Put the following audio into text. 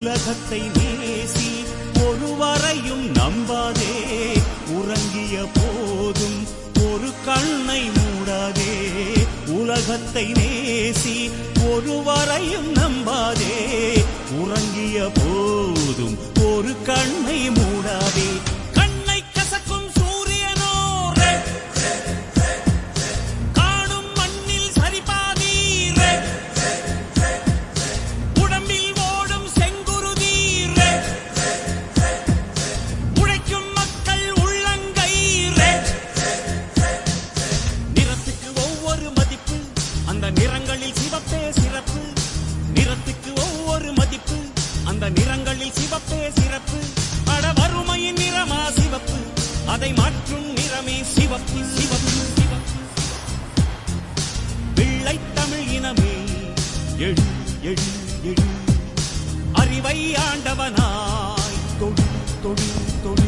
உலகத்தை நேசி ஒருவரையும் நம்பாதே, உறங்கிய போதும் ஒரு கண்ணை மூடாதே. உலகத்தை நேசி ஒருவரையும் நம்பாதே, உறங்கிய போதும் ஒரு கண்ணை மூடாதே. கண்ணை கசக்கும் சூரியனோ காணும் மண்ணில் சரிபாதி, உடம்பில் ஓடும் செங்குருதி, உழைக்கும் மக்கள் உள்ளங்கை. நிறத்துக்கு ஒவ்வொரு மதிப்பு, அந்த நிறங்களில் சிவப்பே சிறப்பு. நிறத்துக்கு ஒவ்வொரு மதிப்பு, அந்த நிறங்களில் சிவப்பே சிறப்பு. அட வறுமையின் நிறமா சிவப்பு, அதை மாற்றும் நிறமே சிவப்பு. சிவப்பு சிவப்பு. வெள்ளை தமிழ் இனமே எழு எழு எழு, அறிவை ஆண்டவனாய் தொழு தொழு தொழு.